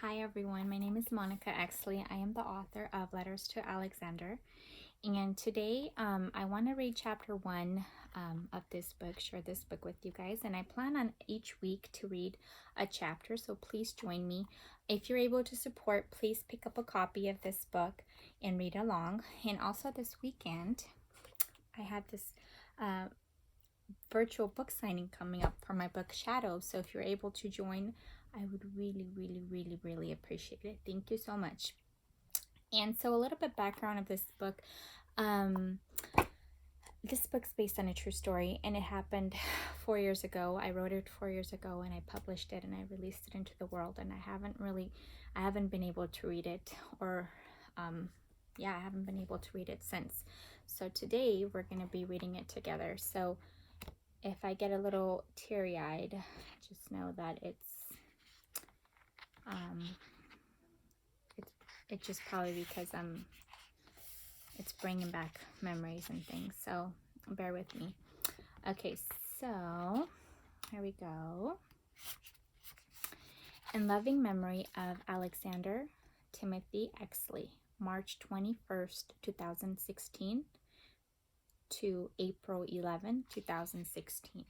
Hi everyone, my name is Monica Exley. I am the author of Letters to Alexander, and today I want to read chapter 1 of this book, share this book with you guys, and I plan on each week to read a chapter, so please join me. If you're able to support, please pick up a copy of this book and read along. And also this weekend, I have this virtual book signing coming up for my book Shadow, so if you're able to join, I would really appreciate it. Thank you so much. And so a little bit background of this book. This book's based on a true story, and it happened 4 years ago. I wrote it 4 years ago, and I published it, and I released it into the world. And I haven't been able to read it, or I haven't been able to read it since. So today we're going to be reading it together. So if I get a little teary-eyed, just know that it's just probably because it's bringing back memories and things, so bear with me. Okay, so here we go. In loving memory of Alexander Timothy Exley, March 21st, 2016 to April 11, 2016.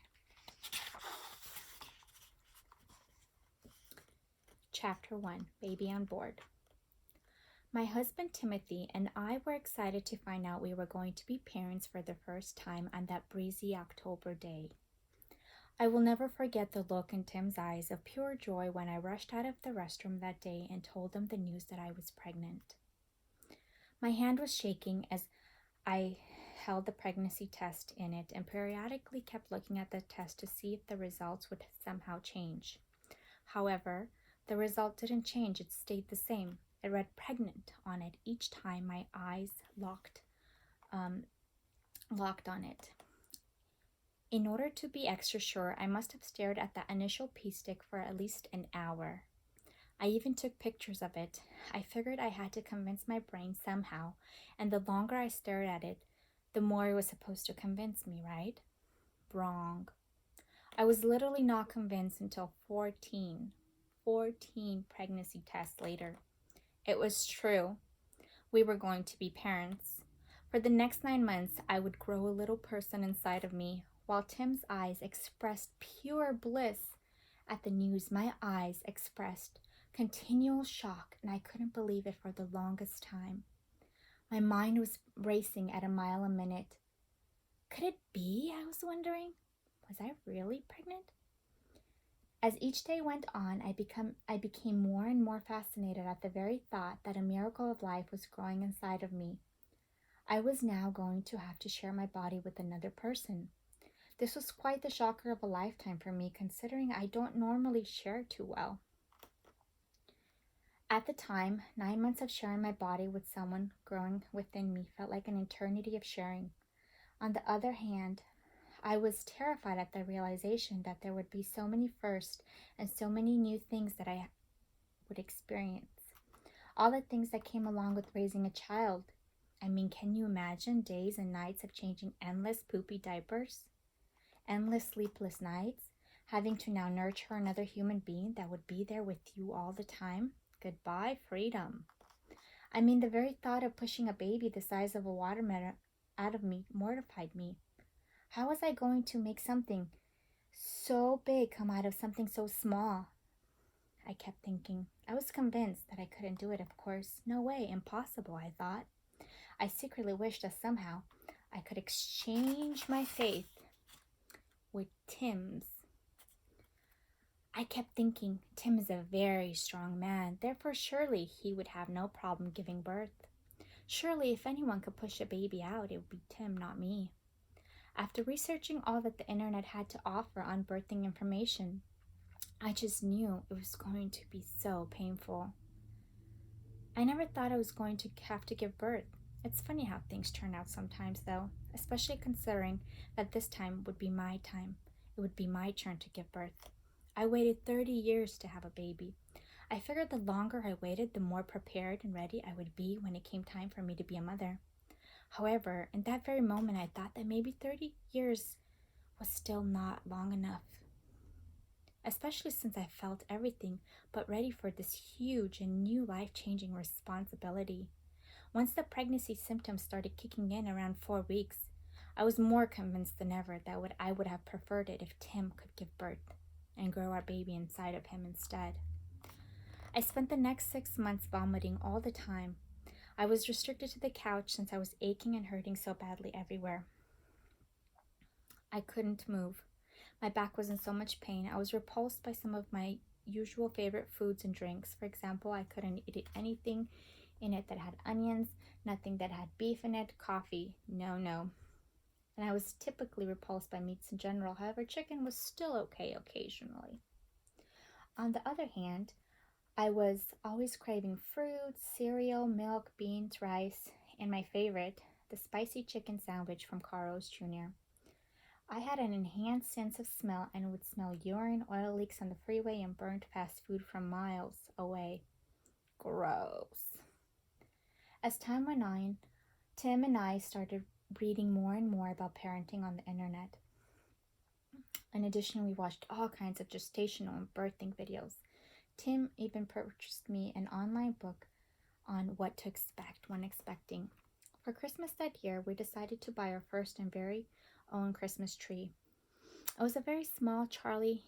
Chapter 1, Baby on Board. My husband Timothy and I were excited to find out we were going to be parents for the first time on that breezy October day. I will never forget the look in Tim's eyes of pure joy when I rushed out of the restroom that day and told him the news that I was pregnant. My hand was shaking as I held the pregnancy test in it and periodically kept looking at the test to see if the results would somehow change. However, the result didn't change, it stayed the same. It read pregnant on it each time my eyes locked on it. In order to be extra sure, I must have stared at that initial pea stick for at least an hour. I even took pictures of it. I figured I had to convince my brain somehow, and the longer I stared at it, the more it was supposed to convince me, right? Wrong. I was literally not convinced until 14 pregnancy tests later. It was true. We were going to be parents. For the next 9 months, I would grow a little person inside of me. While Tim's eyes expressed pure bliss at the news, my eyes expressed continual shock, and I couldn't believe it for the longest time. My mind was racing at a mile a minute. Could it be? I was wondering. Was I really pregnant? As each day went on, I became more and more fascinated at the very thought that a miracle of life was growing inside of me. I was now going to have to share my body with another person. This was quite the shocker of a lifetime for me, considering I don't normally share too well. At the time, 9 months of sharing my body with someone growing within me felt like an eternity of sharing. On the other hand, I was terrified at the realization that there would be so many firsts and so many new things that I would experience. All the things that came along with raising a child. I mean, can you imagine days and nights of changing endless poopy diapers? Endless sleepless nights? Having to now nurture another human being that would be there with you all the time? Goodbye, freedom. I mean, the very thought of pushing a baby the size of a watermelon out of me mortified me. How was I going to make something so big come out of something so small? I kept thinking. I was convinced that I couldn't do it, of course. No way, impossible, I thought. I secretly wished that somehow I could exchange my faith with Tim's. I kept thinking, Tim is a very strong man, therefore surely he would have no problem giving birth. Surely if anyone could push a baby out, it would be Tim, not me. After researching all that the internet had to offer on birthing information, I just knew it was going to be so painful. I never thought I was going to have to give birth. It's funny how things turn out sometimes, though, especially considering that this time would be my time. It would be my turn to give birth. I waited 30 years to have a baby. I figured the longer I waited, the more prepared and ready I would be when it came time for me to be a mother. However, in that very moment, I thought that maybe 30 years was still not long enough. especially since I felt everything but ready for this huge and new life-changing responsibility. Once the pregnancy symptoms started kicking in around 4 weeks, I was more convinced than ever that I would have preferred it if Tim could give birth and grow our baby inside of him instead. I spent the next 6 months vomiting all the time. I was restricted to the couch since I was aching and hurting so badly everywhere. I couldn't move. My back was in so much pain. I was repulsed by some of my usual favorite foods and drinks. For example, I couldn't eat anything in it that had onions, nothing that had beef in it, coffee, no. And I was typically repulsed by meats in general. However, chicken was still okay occasionally. On the other hand, I was always craving fruit, cereal, milk, beans, rice, and my favorite, the spicy chicken sandwich from Carl's Jr. I had an enhanced sense of smell and would smell urine, oil leaks on the freeway, and burnt fast food from miles away. Gross. As time went on, Tim and I started reading more and more about parenting on the internet. In addition, we watched all kinds of gestational and birthing videos. Tim even purchased me an online book on what to expect when expecting. For Christmas that year, we decided to buy our first and very own Christmas tree. It was a very small Charlie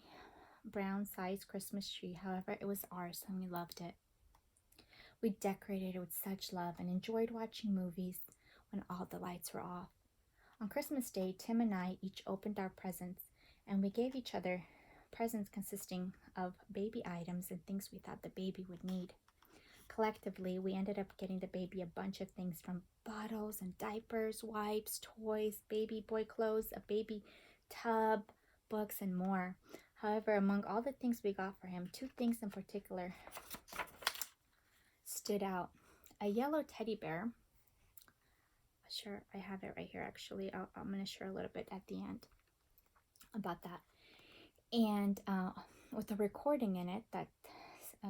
Brown sized Christmas tree. However, it was ours and we loved it. We decorated it with such love and enjoyed watching movies when all the lights were off. On Christmas Day, Tim and I each opened our presents, and we gave each other presents consisting of baby items and things we thought the baby would need. Collectively, we ended up getting the baby a bunch of things, from bottles and diapers, wipes, toys, baby boy clothes, a baby tub, books, and more. However, among all the things we got for him, 2 things in particular stood out. A yellow teddy bear. Sure, I have it right here actually. I'm going to share a little bit at the end about that. And with a recording in it that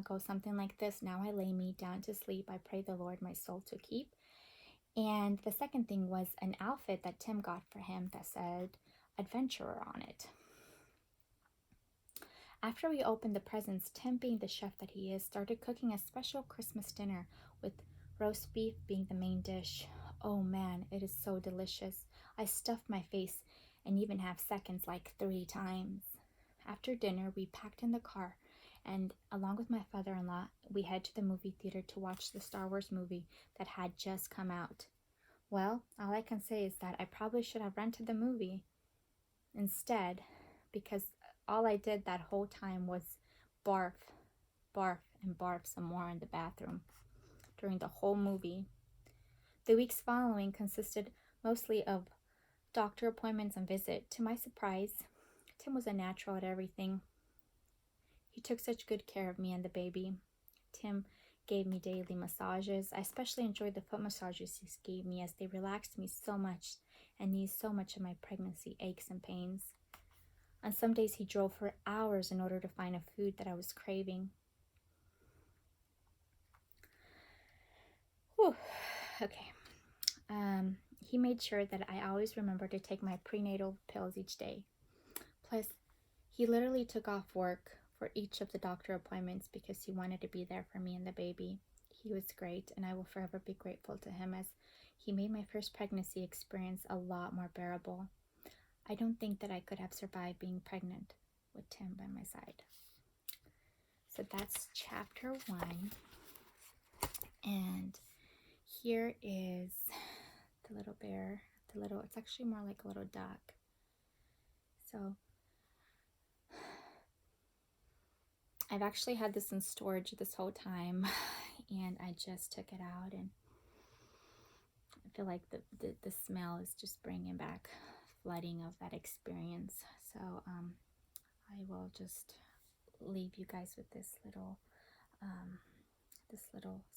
goes something like this: "Now I lay me down to sleep. I pray the Lord my soul to keep." And the second thing was an outfit that Tim got for him that said "Adventurer" on it. After we opened the presents, Tim, being the chef that he is, started cooking a special Christmas dinner with roast beef being the main dish. Oh man, it is so delicious. I stuffed my face and even have seconds like 3 times. After dinner, we packed in the car, and along with my father-in-law, we head to the movie theater to watch the Star Wars movie that had just come out. Well, all I can say is that I probably should have rented the movie instead, because all I did that whole time was barf, and barf some more in the bathroom during the whole movie. The weeks following consisted mostly of doctor appointments and visits. To my surprise, Tim was a natural at everything. He took such good care of me and the baby. Tim gave me daily massages. I especially enjoyed the foot massages he gave me, as they relaxed me so much and eased so much of my pregnancy aches and pains. On some days, he drove for hours in order to find a food that I was craving. Whew. Okay. He made sure that I always remember to take my prenatal pills each day. Plus, he literally took off work for each of the doctor appointments because he wanted to be there for me and the baby. He was great, and I will forever be grateful to him, as he made my first pregnancy experience a lot more bearable. I don't think that I could have survived being pregnant with Tim by my side. So that's chapter 1. And here is the little bear. It's actually more like a little duck. So I've actually had this in storage this whole time, and I just took it out, and I feel like the smell is just bringing back flooding of that experience. So I will just leave you guys with this little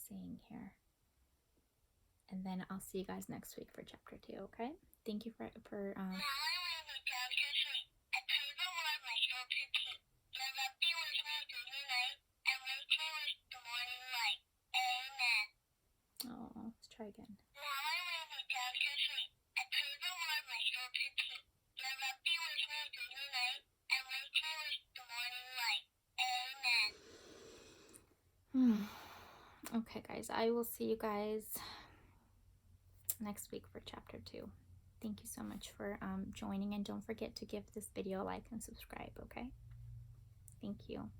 saying here, and then I'll see you guys next week for chapter 2. Okay, thank you for oh, let's try again. Okay, guys, I will see you guys next week for chapter 2. Thank you so much for joining, and don't forget to give this video a like and subscribe, okay? Thank you.